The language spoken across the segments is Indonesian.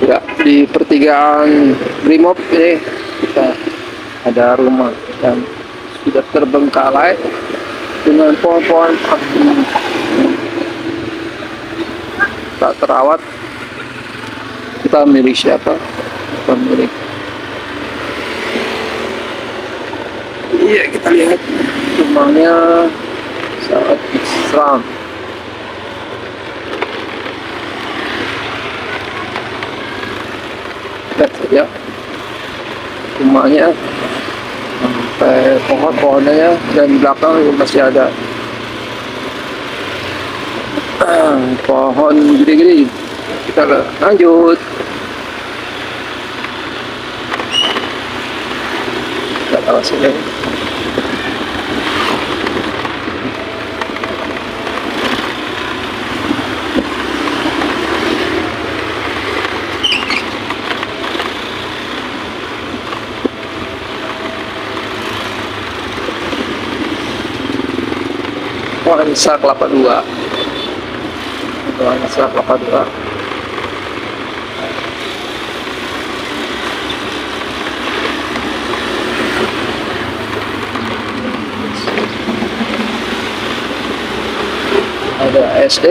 Ya, di pertigaan Brimob ini kita ada rumah yang sudah terbengkalai dengan pohon-pohon tak terawat. Kita milik siapa? Pemilik. Iya, kita lihat rumahnya sangat seram. Lihat saja rumahnya sampai pohon-pohonnya, dan di belakang juga masih ada pohon gede-gede. Kita lanjut. Kita lewat sini. Nuansa Kelapa II. Nuansa Kelapa II. Ada SD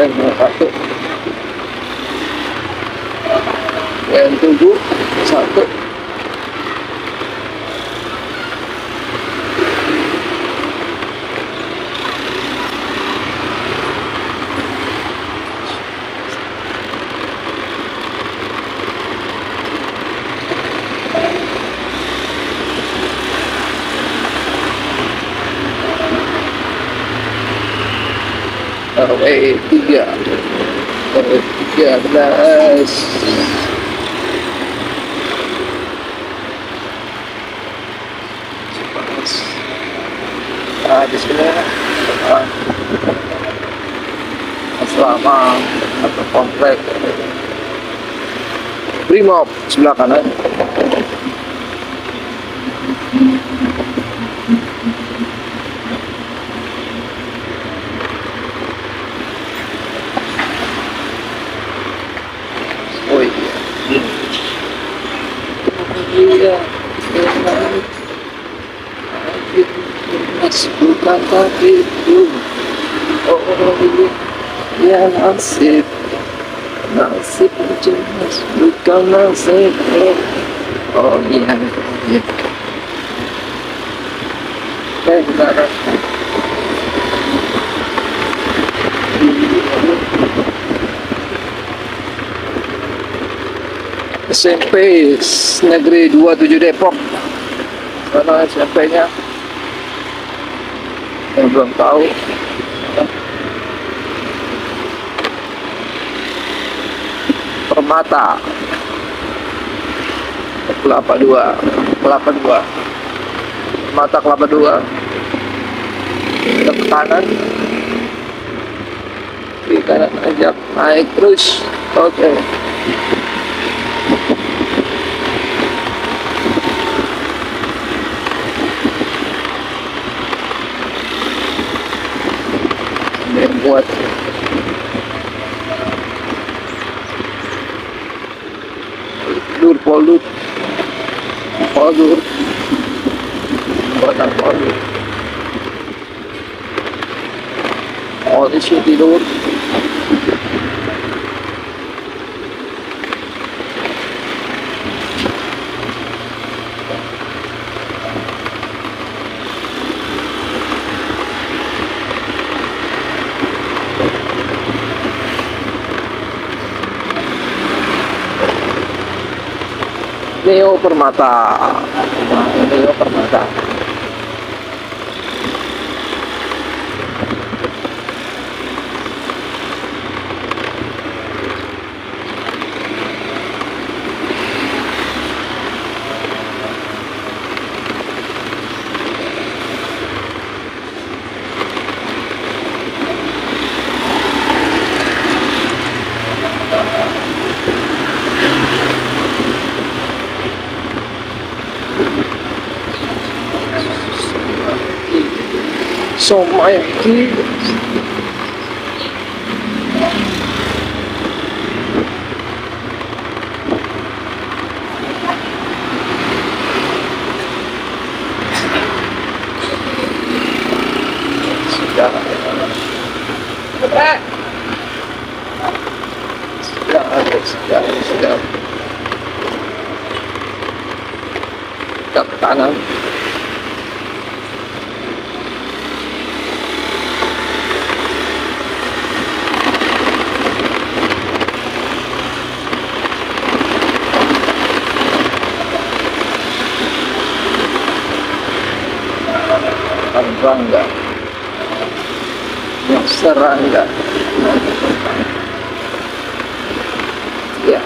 dan satu yang tunggu satu. RW 13. Nah, di sini selama atau komplek Brimob sebelah kanan. Oh iya, mas bukan tapi itu. Oh iya, nasib jelas bukan nasib. Oh iya, iya. Bentar. SMP Negeri 27 Depok. Mana SMP-nya? Yang belum tahu. Permata Kelapa II. Permata Kelapa II. Kita ke kanan. Di kanan aja, naik terus. Oke. Buat poldur buatan poldur polisi tidur. Neo Permata. Somai aqui. sudah ke kanan. Serangga, yang serangga, ya.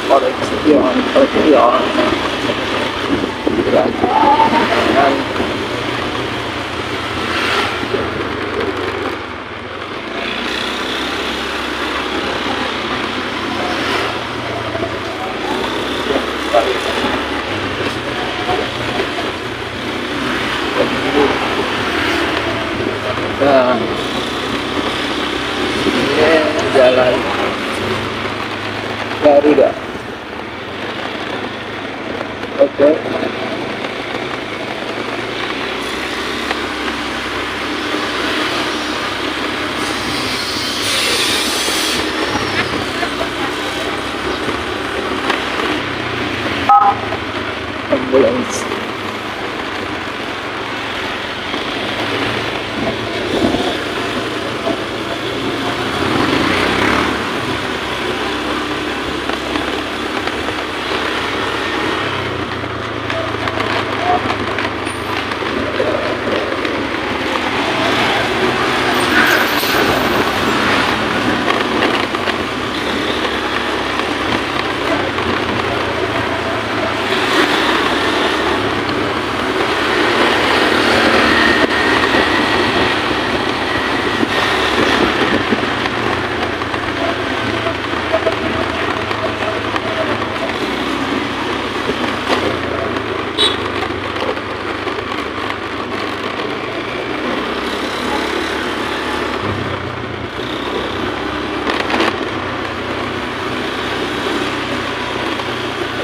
Koleksian, dan nah, ini jalan Garuda. Oke. Ambulans.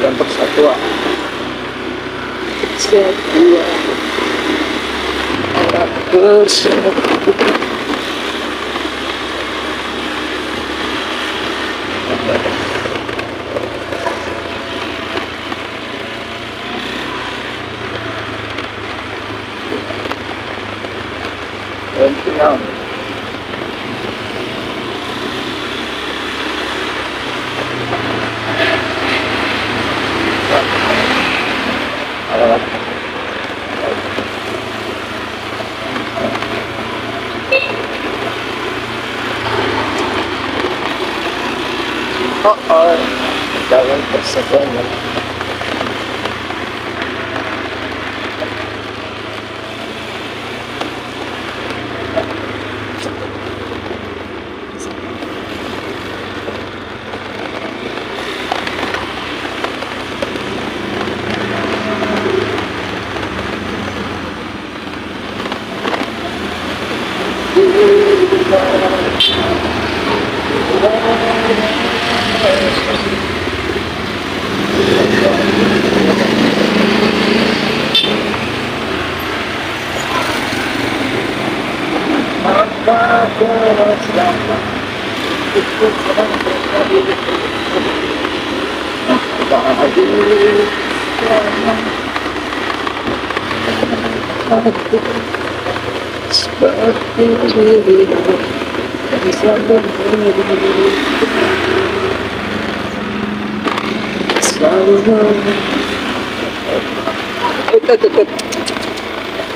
Dan persatuan anak bersatu. Dan tenang. Jalan persatuan.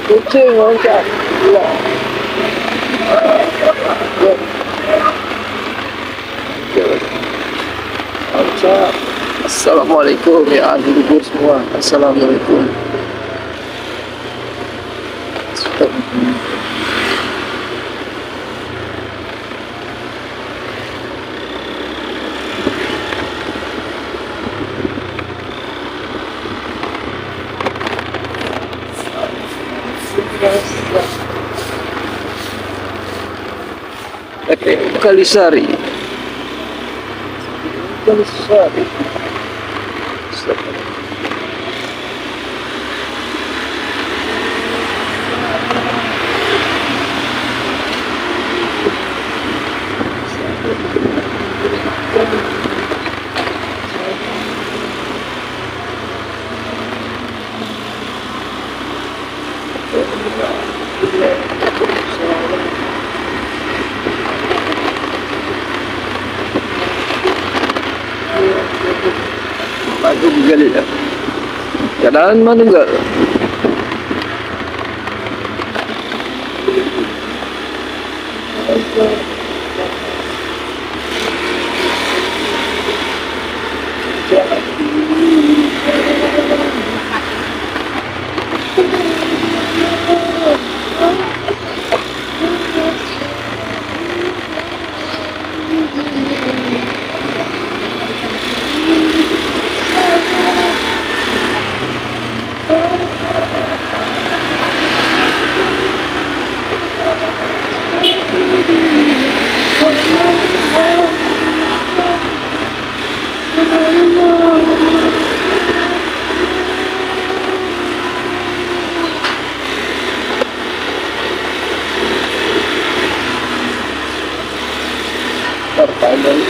Kucing loncat. Assalamualaikum ya ahli libur semua. Assalamualaikum. Kalisari. Kalisari. Aku gali ya. Keadaan mana enggak? Terpandang.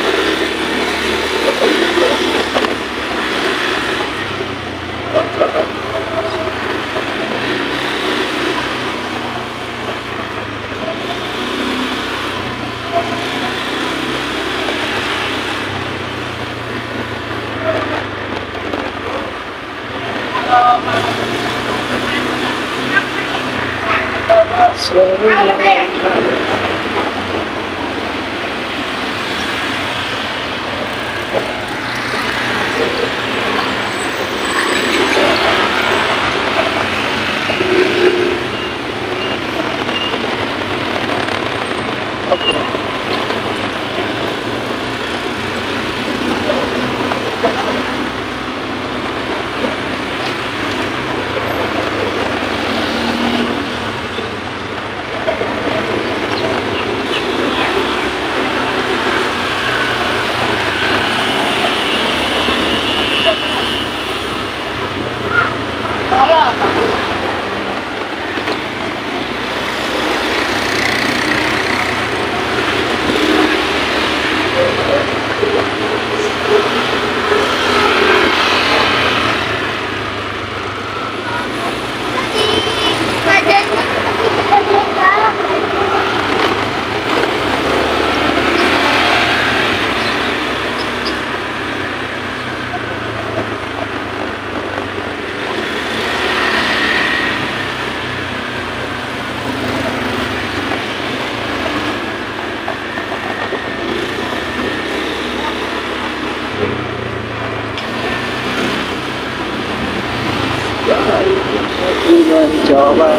Mencoba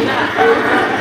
Nah,